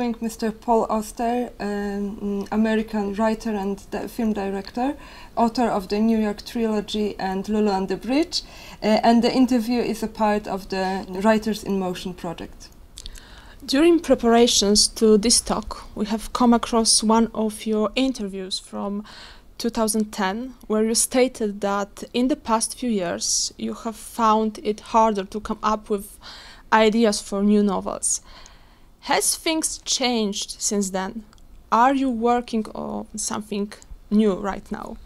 interviewing Mr. Paul Auster, American writer and film director, author of the New York trilogy and Lulu on the Bridge, and the interview is a part of the Writers in Motion project. During preparations to this talk, we have come across one of your interviews from 2010, where you stated that in the past few years you have found it harder to come up with ideas for new novels. Has things changed since then? Are you working on something new right now?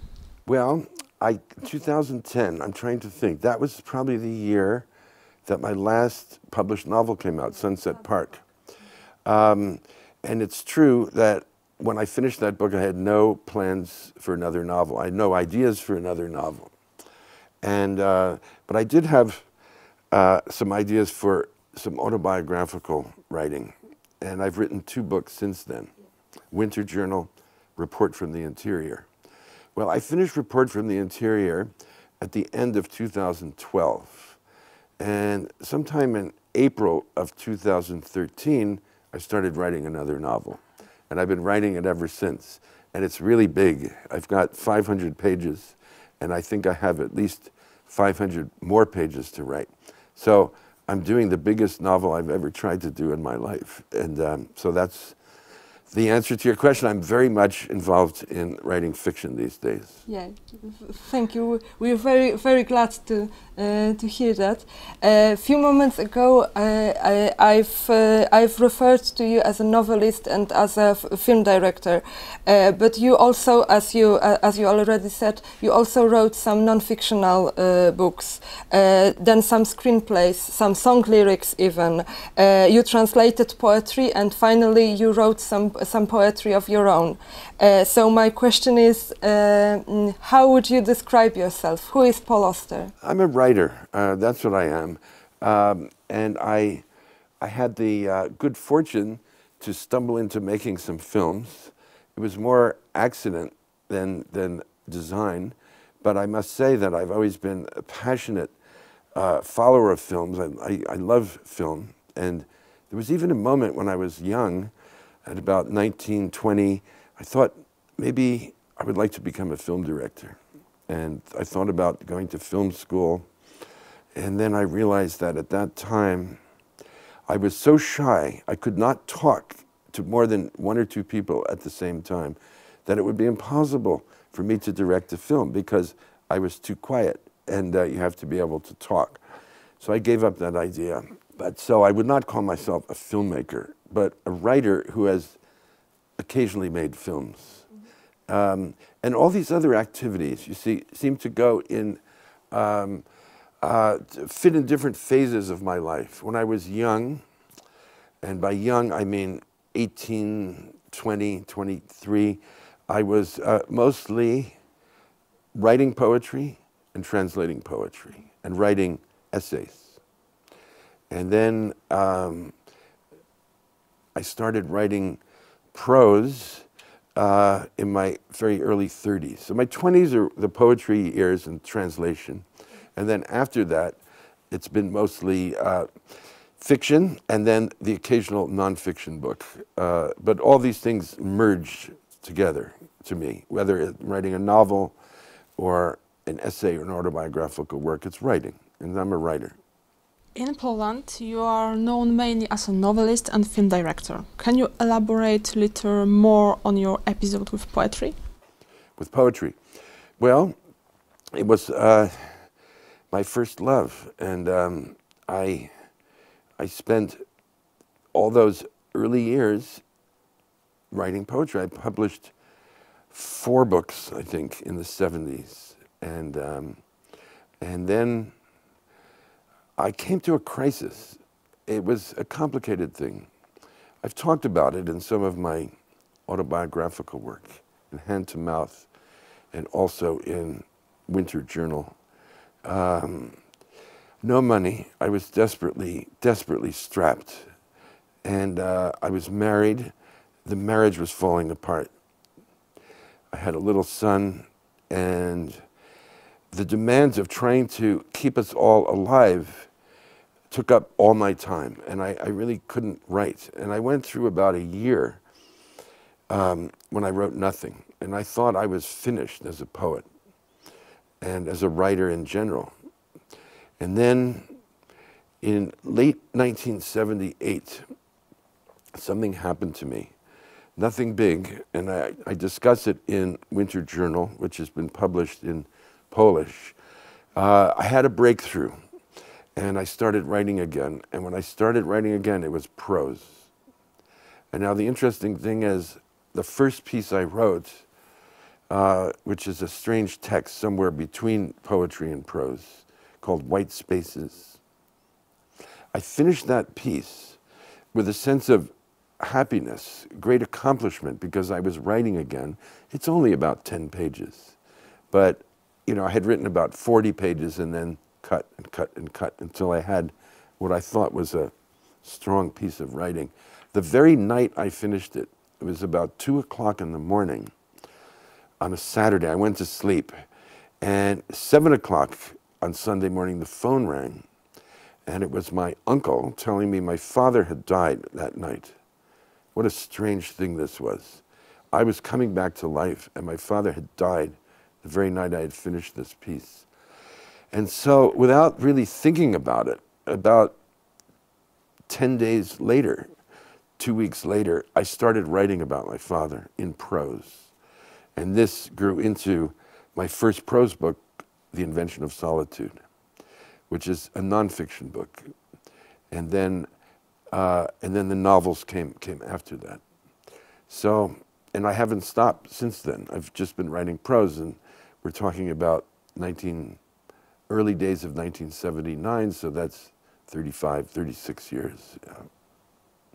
Well, 2010, I'm trying to think, that was probably the year that my last published novel came out, Sunset Park. And it's true that when I finished that book, I had no plans for another novel. I had no ideas for another novel. And, but I did have some ideas for some autobiographical writing. And I've written 2 books since then. Winter Journal, Report from the Interior. Well, I finished Report from the Interior at the end of 2012. And sometime in April of 2013, I started writing another novel. And I've been writing it ever since. And it's really big. I've got 500 pages, and I think I have at least 500 more pages to write. So I'm doing the biggest novel I've ever tried to do in my life. And so that's the answer to your question. I'm very much involved in writing fiction these days. Yeah, thank you. We're very, very glad to hear that. A few moments ago, I've referred to you as a novelist and as a film director, but you also, as you already said, you also wrote some non-fictional books, then some screenplays, some song lyrics even. You translated poetry, and finally you wrote some poetry of your own. So my question is, how would you describe yourself? Who is Paul Auster? I'm a writer. That's what I am. And I had the good fortune to stumble into making some films. It was more accident than design. But I must say that I've always been a passionate follower of films. I love film. And there was even a moment when I was young, at about 19, 20, I thought maybe I would like to become a film director. And I thought about going to film school. And then I realized that at that time, I was so shy, I could not talk to more than 1 or 2 people at the same time, that it would be impossible for me to direct a film because I was too quiet, and you have to be able to talk. So I gave up that idea. But so I would not call myself a filmmaker, but a writer who has occasionally made films. And all these other activities, you see, seem to go in, fit in different phases of my life. When I was young, and by young I mean 18, 20, 23, I was mostly writing poetry and translating poetry and writing essays. And then I started writing prose in my very early 30s. So my 20s are the poetry years and translation. And then after that, it's been mostly fiction and then the occasional nonfiction book. But all these things merge together to me, whether it's writing a novel or an essay or an autobiographical work, it's writing, and I'm a writer. In Poland, you are known mainly as a novelist and film director. Can you elaborate a little more on your episode with poetry? With poetry? Well, it was my first love, and I spent all those early years writing poetry. I published 4 books, I think, in the 70s, and then I came to a crisis. It was a complicated thing. I've talked about it in some of my autobiographical work, in Hand to Mouth, and also in Winter Journal. No money. I was desperately strapped. And I was married. The marriage was falling apart. I had a little son, and the demands of trying to keep us all alive took up all my time, and I really couldn't write. And I went through about a year when I wrote nothing, and I thought I was finished as a poet and as a writer in general. And then in late 1978, something happened to me. Nothing big, and I discuss it in Winter Journal, which has been published in Polish. I had a breakthrough, and I started writing again. And when I started writing again, it was prose. And now the interesting thing is, the first piece I wrote, which is a strange text somewhere between poetry and prose, called White Spaces. I finished that piece with a sense of happiness, great accomplishment, because I was writing again. It's only about 10 pages. But, you know, I had written about 40 pages and then cut and cut and cut until I had what I thought was a strong piece of writing. The very night I finished it, it was about 2 o'clock in the morning on a Saturday. I went to sleep, and 7 o'clock on Sunday morning, the phone rang, and it was my uncle telling me my father had died that night. What a strange thing this was. I was coming back to life, and my father had died the very night I had finished this piece. And so, without really thinking about it, about 10 days later, 2 weeks later, I started writing about my father in prose. And this grew into my first prose book, The Invention of Solitude, which is a nonfiction book. And then the novels came after that. So, and I haven't stopped since then. I've just been writing prose, and we're talking about early days of 1979, so that's 35, 36 years. Yeah.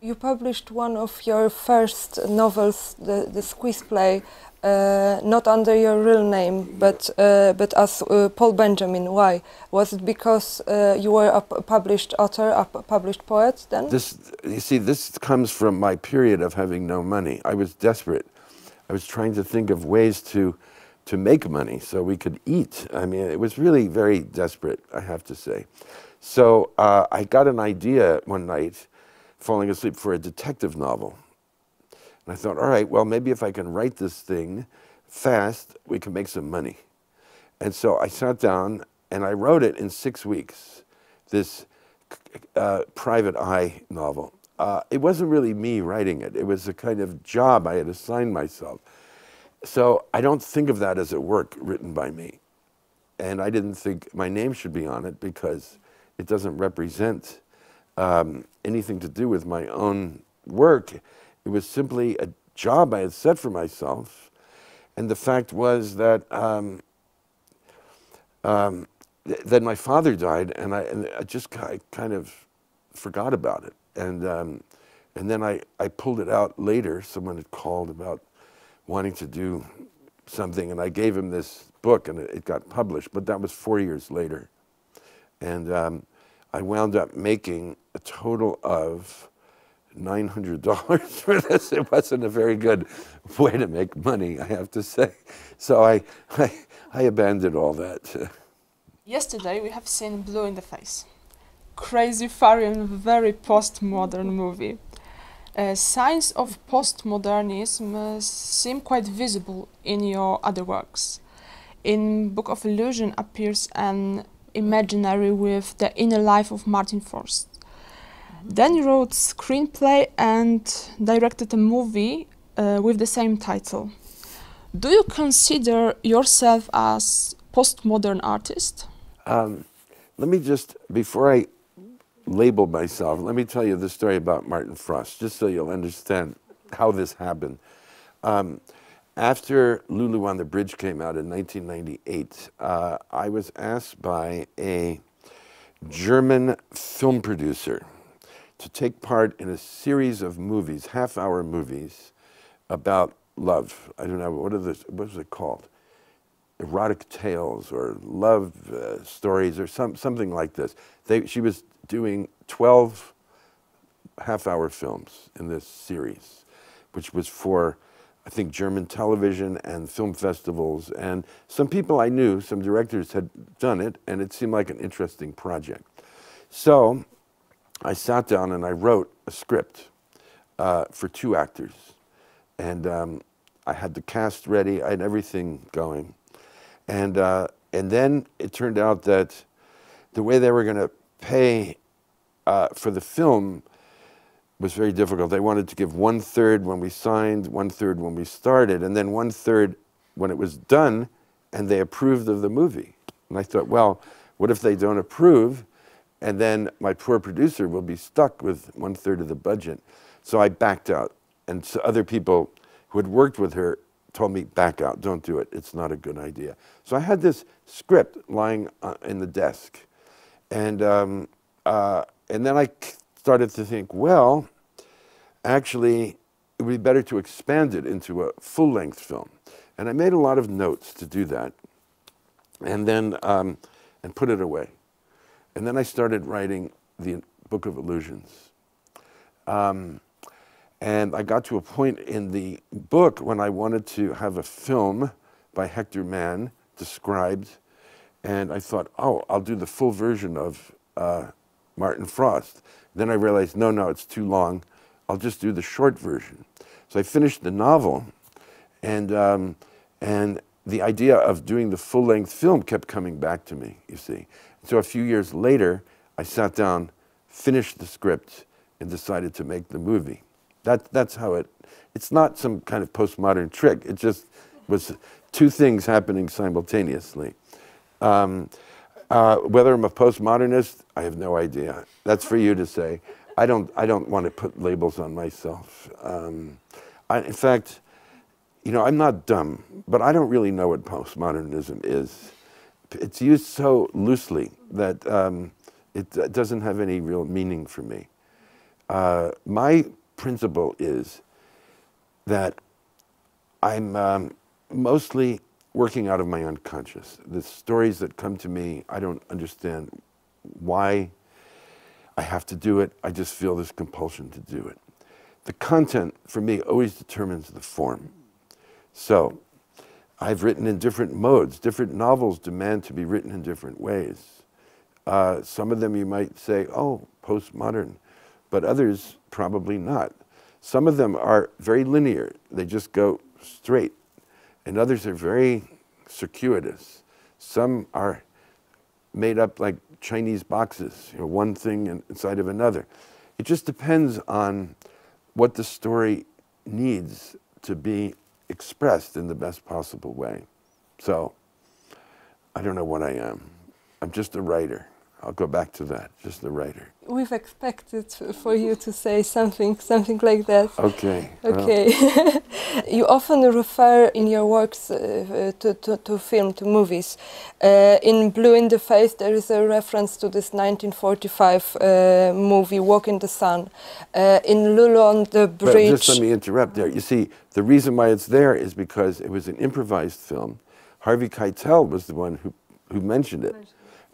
You published one of your first novels, the squeeze play, not under your real name, but as Paul Benjamin. Why? Was it because you were a published author, a published poet then? You see, this comes from my period of having no money. I was desperate. I was trying to think of ways to make money so we could eat. I mean, it was really very desperate, I have to say. So I got an idea one night, falling asleep, for a detective novel. And I thought, all right, well, maybe if I can write this thing fast, we can make some money. And so I sat down and I wrote it in 6 weeks, this private eye novel. It wasn't really me writing it. It was a kind of job I had assigned myself. So I don't think of that as a work written by me. And I didn't think my name should be on it because it doesn't represent anything to do with my own work. It was simply a job I had set for myself. And the fact was that then my father died, and I just kind of forgot about it. And then I pulled it out later. Someone had called about wanting to do something, and I gave him this book, and it got published, but that was 4 years later. And I wound up making a total of $900 for this. It wasn't a very good way to make money, I have to say. So I abandoned all that. Yesterday we have seen Blue in the Face. Crazy, fiery and very postmodern movie. Signs of postmodernism seem quite visible in your other works. In Book of Illusion appears an imaginary with the inner life of Martin Forst. Then you wrote screenplay and directed a movie with the same title. Do you consider yourself as postmodern artist? Let me just, before I label myself, let me tell you the story about Martin Frost, just so you'll understand how this happened. After Lulu on the Bridge came out in 1998, I was asked by a German film producer to take part in a series of movies, half-hour movies, about love. I don't know, what was it called? Erotic tales or love stories or something like this. She was doing 12 half-hour films in this series, which was for, I think, German television and film festivals. And some people I knew, some directors had done it, and it seemed like an interesting project. So I sat down and I wrote a script for 2 actors. And I had the cast ready, I had everything going. And then it turned out that the way they were going to pay for the film was very difficult. They wanted to give 1/3 when we signed, 1/3 when we started, and then 1/3 when it was done, and they approved of the movie. And I thought, well, what if they don't approve, and then my poor producer will be stuck with 1/3 of the budget? So I backed out, and so other people who had worked with her told me, back out, don't do it, it's not a good idea. So I had this script lying in the desk, and then I started to think, well, actually, it would be better to expand it into a full-length film. And I made a lot of notes to do that, and then and put it away. And then I started writing the Book of Illusions. And I got to a point in the book when I wanted to have a film by Hector Mann described, and I thought, oh, I'll do the full version of Martin Frost. Then I realized, no, it's too long. I'll just do the short version. So I finished the novel, and the idea of doing the full-length film kept coming back to me, you see. So a few years later, I sat down, finished the script, and decided to make the movie. That's how it's not some kind of postmodern trick. It just was 2 things happening simultaneously. Whether I'm a postmodernist, I have no idea. That's for you to say. I don't want to put labels on myself. In fact, you know, I'm not dumb, but I don't really know what postmodernism is. It's used so loosely that it doesn't have any real meaning for me. My principle is that I'm mostly working out of my unconscious. The stories that come to me, I don't understand why I have to do it. I just feel this compulsion to do it. The content, for me, always determines the form. So I've written in different modes. Different novels demand to be written in different ways. Some of them you might say, oh, postmodern, but others probably not. Some of them are very linear. They just go straight. And others are very circuitous. Some are made up like Chinese boxes, you know, one thing inside of another. It just depends on what the story needs to be expressed in the best possible way. So, I don't know what I am. I'm just a writer. I'll go back to that, just a writer. We've expected for you to say something like that. Okay. Okay. Well. You often refer in your works to film, to movies. In Blue in the Face, there is a reference to this 1945 movie, Walk in the Sun. In Lulu on the Bridge... But just let me interrupt there. You see, the reason why it's there is because it was an improvised film. Harvey Keitel was the one who mentioned it.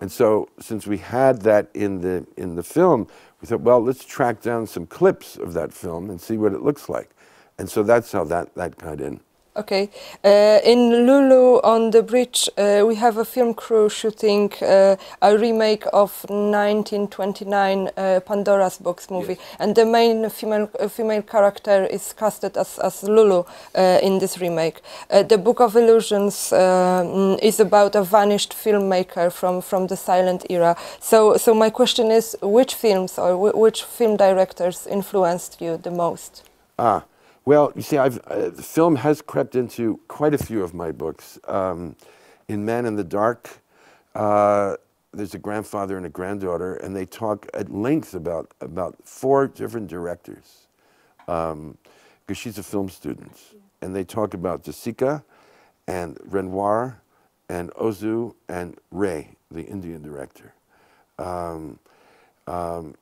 And so, since we had that in the film, we thought, well, let's track down some clips of that film and see what it looks like. And so that's how that got in. Okay. In Lulu on the Bridge, we have a film crew shooting a remake of 1929 Pandora's Box movie, yes. And the main female character is casted as Lulu in this remake. The Book of Illusions is about a vanished filmmaker from the silent era. So my question is, which films or which film directors influenced you the most? Well, you see, the film has crept into quite a few of my books. In Man in the Dark, there's a grandfather and a granddaughter, and they talk at length about 4 different directors, because she's a film student. And they talk about Jessica and Renoir and Ozu and Ray, the Indian director.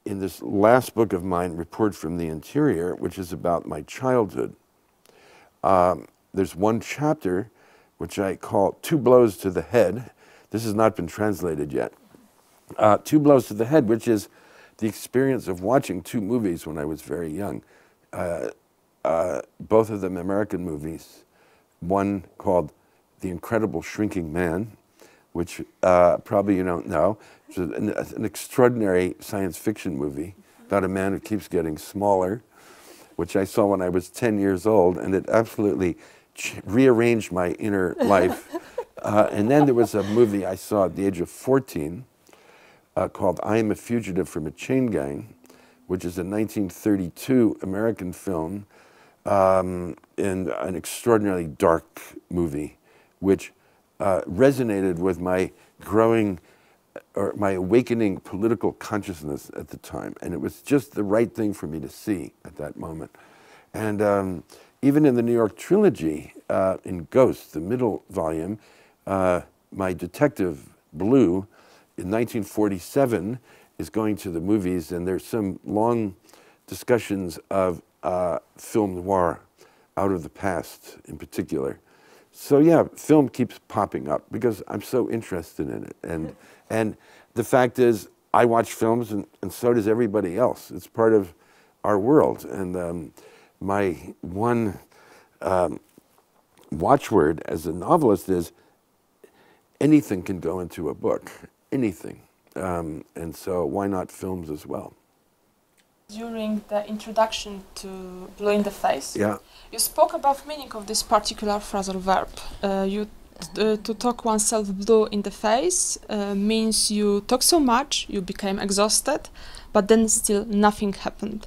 In this last book of mine, Report from the Interior, which is about my childhood, there's one chapter which I call 2 Blows to the Head. This has not been translated yet. 2 Blows to the Head, which is the experience of watching 2 movies when I was very young. Both of them American movies. One called The Incredible Shrinking Man, which probably you don't know. It's an extraordinary science fiction movie about a man who keeps getting smaller, which I saw when I was 10 years old, and it absolutely rearranged my inner life. And then there was a movie I saw at the age of 14 called I Am a Fugitive from a Chain Gang, which is a 1932 American film, and an extraordinarily dark movie, which resonated with my growing, or my awakening political consciousness at the time. And it was just the right thing for me to see at that moment. And even in the New York trilogy, in Ghost, the middle volume, my detective, Blue, in 1947, is going to the movies, and there's some long discussions of film noir out of the past in particular. So yeah, film keeps popping up because I'm so interested in it. And the fact is, I watch films and so does everybody else. It's part of our world. And my one watchword as a novelist is, anything can go into a book, anything. And so why not films as well? During the introduction to Blue in the Face, you spoke about meaning of this particular phrasal verb. To talk oneself blue in the face means you talk so much, you became exhausted, but then still nothing happened.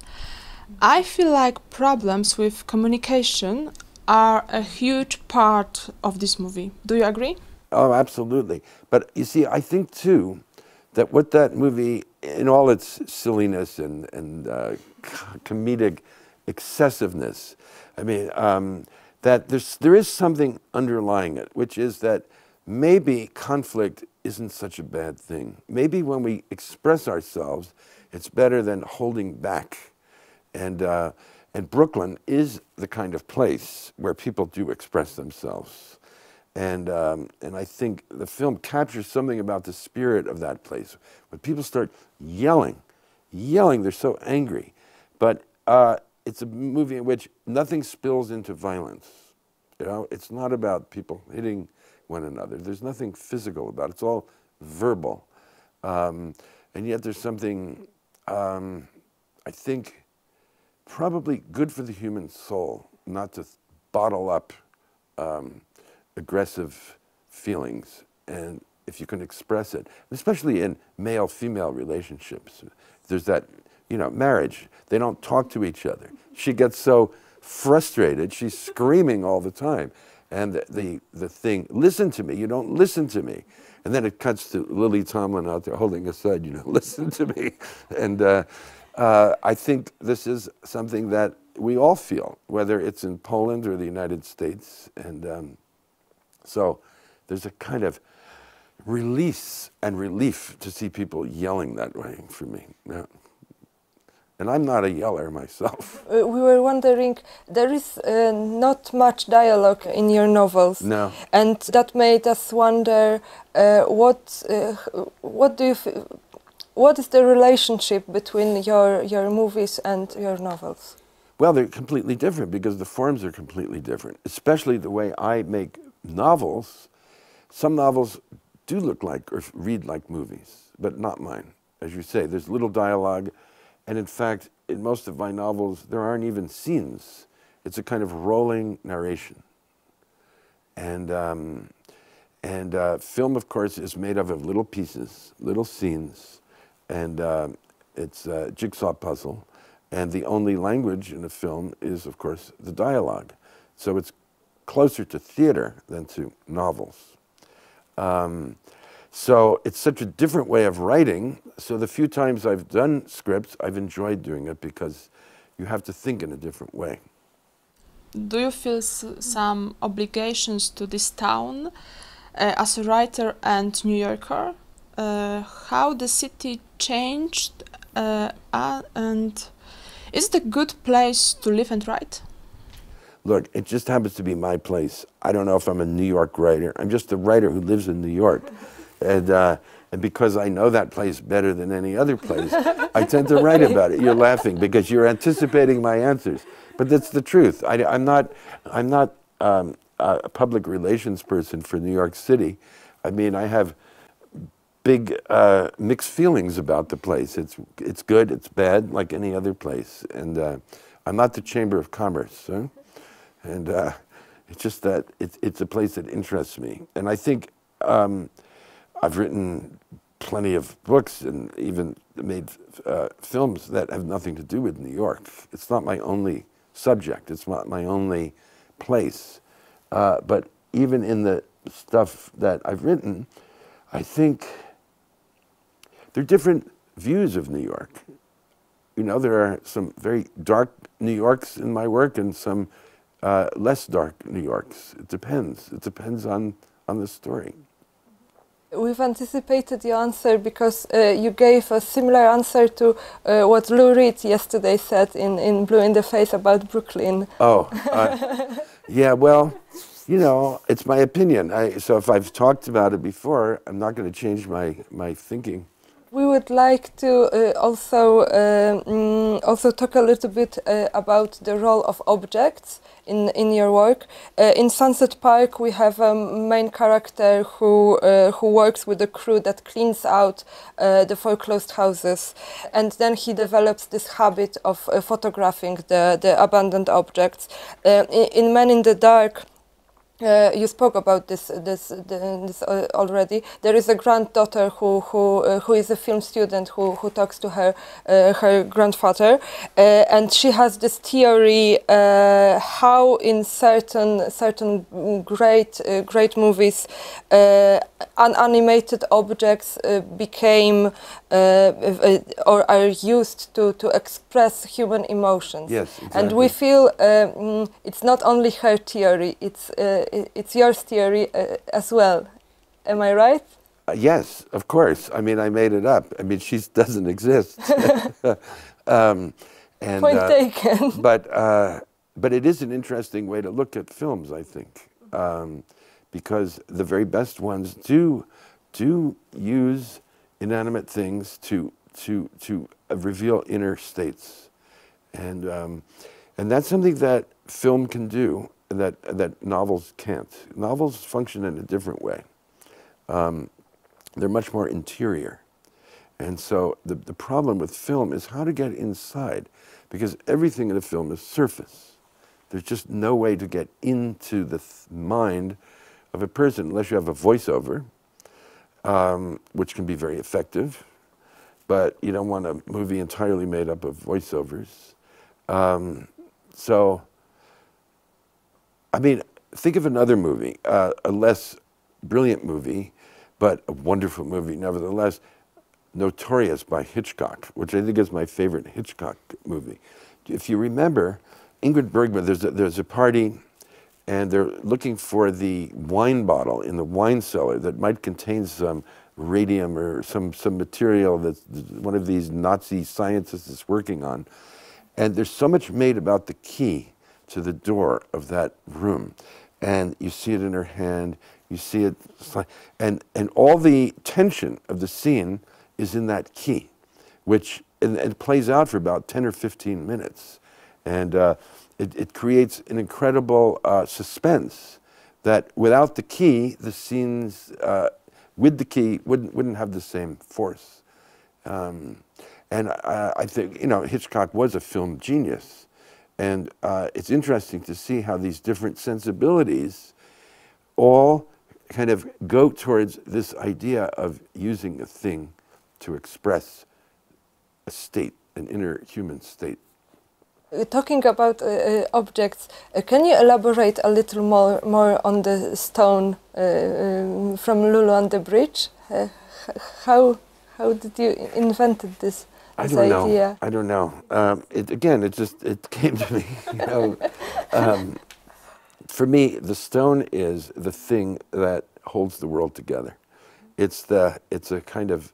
I feel like problems with communication are a huge part of this movie. Do you agree? Oh, absolutely. But you see, I think too, that what that movie, in all its silliness and comedic excessiveness, I mean, that there is something underlying it, which is that maybe conflict isn't such a bad thing. Maybe when we express ourselves, it's better than holding back. And Brooklyn is the kind of place where people do express themselves. And I think the film captures something about the spirit of that place. When people start yelling, they're so angry. But it's a movie in which nothing spills into violence. You know, it's not about people hitting one another. There's nothing physical about it. It's all verbal. And yet there's something, I think, probably good for the human soul, not to bottle up aggressive feelings, and if you can express it, especially in male-female relationships. There's that, you know, marriage, they don't talk to each other. She gets so frustrated, she's screaming all the time. And the thing, listen to me, you don't listen to me. And then it cuts to Lily Tomlin out there holding a side, you know, listen to me. And I think this is something that we all feel, whether it's in Poland or the United States. And so there's a kind of release and relief to see people yelling that way for me. Yeah. And I'm not a yeller myself. We were wondering, there is not much dialogue in your novels. No. And that made us wonder, what is the relationship between your movies and your novels? Well, they're completely different because the forms are completely different, especially the way I make novels. Some novels do look like or read like movies, but not mine. As you say, there's little dialogue. And in fact, in most of my novels, there aren't even scenes. It's a kind of rolling narration. And film, of course, is made up of little pieces, little scenes, and it's a jigsaw puzzle. And the only language in a film is, of course, the dialogue. So it's closer to theater than to novels. So it's such a different way of writing. So the few times I've done scripts, I've enjoyed doing it because you have to think in a different way. Do you feel some obligations to this town as a writer and New Yorker? How the city changed, and is it a good place to live and write? Look, it just happens to be my place. I don't know if I'm a New York writer. I'm just a writer who lives in New York. And because I know that place better than any other place, I tend to write about it. You're laughing because you're anticipating my answers. But that's the truth. I'm not a public relations person for New York City. I mean, I have big mixed feelings about the place. It's good, it's bad, like any other place. And I'm not the Chamber of Commerce, huh? And it's just that it's a place that interests me. And I think I've written plenty of books and even made films that have nothing to do with New York. It's not my only subject, it's not my only place. But even in the stuff that I've written, I think there are different views of New York. You know, there are some very dark New Yorks in my work and some less dark New Yorks. It depends. It depends on the story. We've anticipated your answer because you gave a similar answer to what Lou Reed yesterday said in Blue in the Face about Brooklyn. Oh, yeah, well, you know, it's my opinion. So if I've talked about it before, I'm not going to change my thinking. We would like to also talk a little bit about the role of objects in your work. In Sunset Park, we have a main character who works with a crew that cleans out the foreclosed houses, and then he develops this habit of photographing the abandoned objects. In Men in the Dark, you spoke about this already. There is a granddaughter who is a film student who talks to her grandfather, and she has this theory how in certain great movies unanimated objects became or are used to express human emotions. Yes, exactly. And we feel it's not only her theory, it's your theory as well. Am I right? Yes, of course. I mean, I made it up. I mean, she doesn't exist. And, Point taken. But it is an interesting way to look at films, I think, because the very best ones do use inanimate things to reveal inner states, and that's something that film can do that novels can't. Novels function in a different way. They're much more interior, and so the problem with film is how to get inside, because everything in a film is surface. There's just no way to get into the mind of a person unless you have a voiceover, which can be very effective, but you don't want a movie entirely made up of voiceovers. So, I mean, think of another movie, a less brilliant movie, but a wonderful movie nevertheless, Notorious by Hitchcock, which I think is my favorite Hitchcock movie. If you remember, Ingrid Bergman, there's a party, and they're looking for the wine bottle in the wine cellar that might contain some radium or some material that one of these Nazi scientists is working on. And there's so much made about the key to the door of that room. And you see it in her hand, you see it, and all the tension of the scene is in that key, which and it plays out for about 10 or 15 minutes. And it creates an incredible suspense that without the key, the scenes with the key wouldn't have the same force. And I think, you know, Hitchcock was a film genius. And it's interesting to see how these different sensibilities all kind of go towards this idea of using a thing to express a state, an inner human state. Talking about objects, can you elaborate a little more on the stone from Lulu on the Bridge? How did you invented this idea? I don't know. It came to me. You know, for me, the stone is the thing that holds the world together. It's a kind of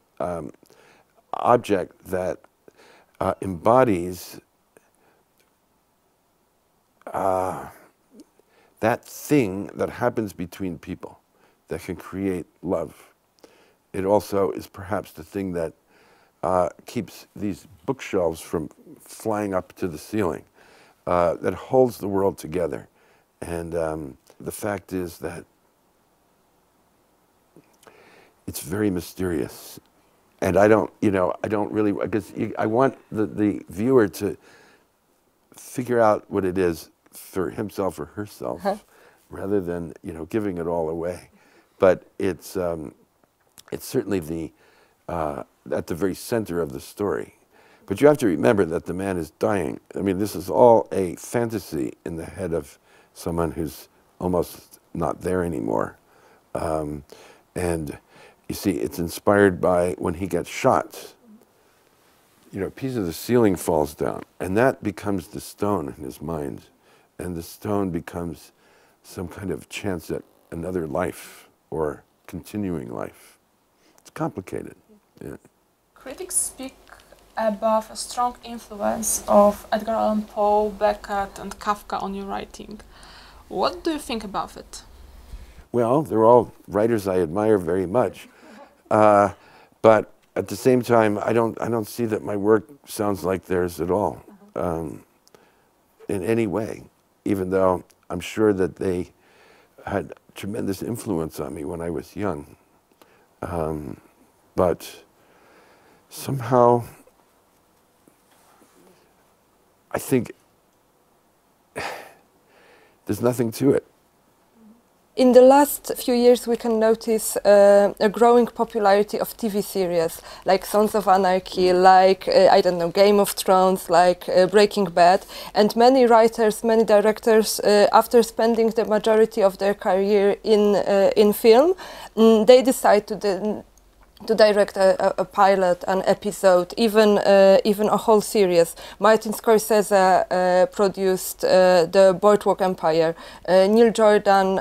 object that embodies that thing that happens between people that can create love. It also is perhaps the thing that keeps these bookshelves from flying up to the ceiling, that holds the world together. And the fact is that it's very mysterious. And I don't, you know, I don't really, because I want the viewer to figure out what it is for himself or herself, rather than, you know, giving it all away. But it's certainly at the very center of the story. But you have to remember that the man is dying. I mean, this is all a fantasy in the head of someone who's almost not there anymore. And you see, it's inspired by when he gets shot. You know, a piece of the ceiling falls down, and that becomes the stone in his mind. And the stone becomes some kind of chance at another life or continuing life. It's complicated. Yeah. Critics speak about a strong influence of Edgar Allan Poe, Beckett, and Kafka on your writing. What do you think about it? Well, they're all writers I admire very much, but at the same time, I don't see that my work sounds like theirs at all, in any way. Even though I'm sure that they had tremendous influence on me when I was young, but somehow I think there's nothing to it. In the last few years, we can notice a growing popularity of TV series, like Sons of Anarchy, like, I don't know, Game of Thrones, like Breaking Bad. And many writers, many directors, after spending the majority of their career in film, they decide to direct a pilot, an episode, even a whole series. Martin Scorsese produced the Boardwalk Empire. Neil Jordan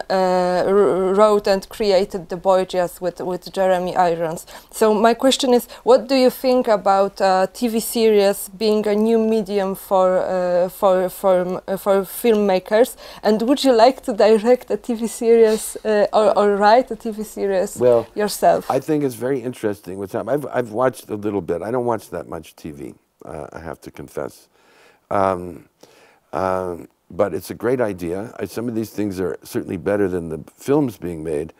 wrote and created The Borgias with Jeremy Irons. So my question is, what do you think about TV series being a new medium for filmmakers? And would you like to direct a TV series or write a TV series yourself? I think it's very interesting what's happening. I've watched a little bit. I don't watch that much TV, I have to confess. But it's a great idea. Some of these things are certainly better than the films being made.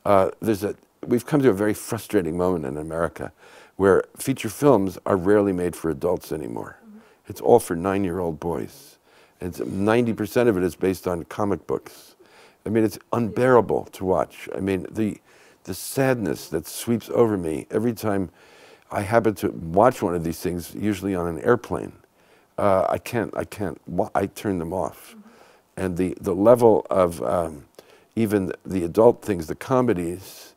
We've come to a very frustrating moment in America where feature films are rarely made for adults anymore. It's all for 9-year-old boys. And 90% of it is based on comic books. I mean, it's unbearable to watch. I mean, the sadness that sweeps over me every time I happen to watch one of these things, usually on an airplane. I turn them off. And the level of even the adult things, the comedies,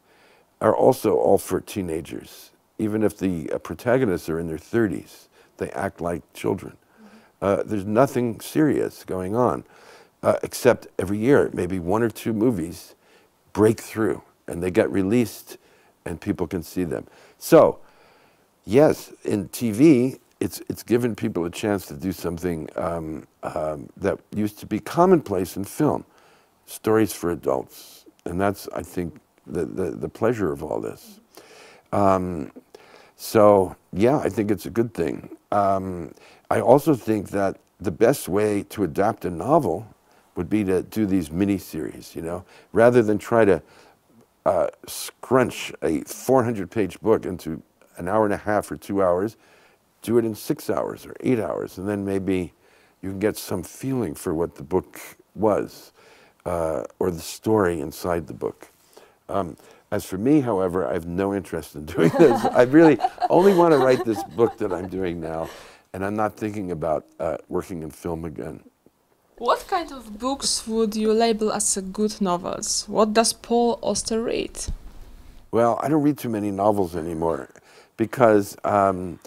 are also all for teenagers. Even if the protagonists are in their 30s, they act like children. There's nothing serious going on, except every year, maybe 1 or 2 movies break through and they get released and people can see them. So, yes, in TV, it's given people a chance to do something that used to be commonplace in film, stories for adults. And that's, I think, the pleasure of all this. So, yeah, I think it's a good thing. I also think that the best way to adapt a novel would be to do these mini-series, you know, rather than try to scrunch a 400-page book into an hour and a half or 2 hours. Do it in 6 hours or 8 hours, and then maybe you can get some feeling for what the book was, or the story inside the book. As for me, however, I have no interest in doing this. I really only want to write this book that I'm doing now, and I'm not thinking about working in film again. What kind of books would you label as good novels? What does Paul Auster read? Well, I don't read too many novels anymore because while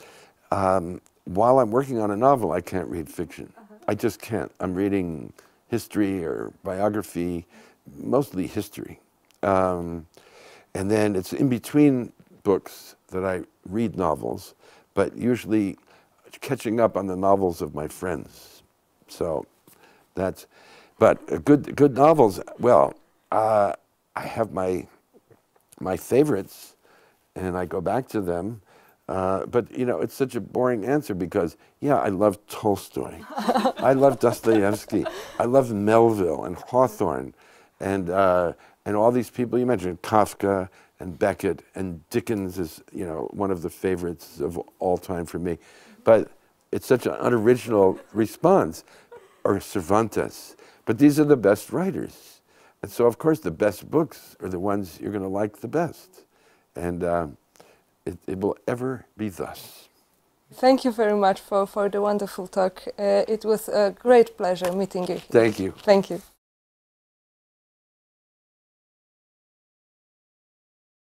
I'm working on a novel, I can't read fiction. I just can't. I'm reading history or biography, mostly history. And then it's in between books that I read novels, but usually catching up on the novels of my friends. So that's, but good novels, well, I have my favorites and I go back to them. But, you know, it's such a boring answer because, yeah, I love Tolstoy. I love Dostoevsky. I love Melville and Hawthorne and all these people you mentioned, Kafka and Beckett, and Dickens is, you know, one of the favorites of all time for me. But it's such an unoriginal response, or Cervantes. But these are the best writers. And so, of course, the best books are the ones you're going to like the best. And it will ever be thus. Thank you very much for the wonderful talk. It was a great pleasure meeting you here. Thank you. Thank you.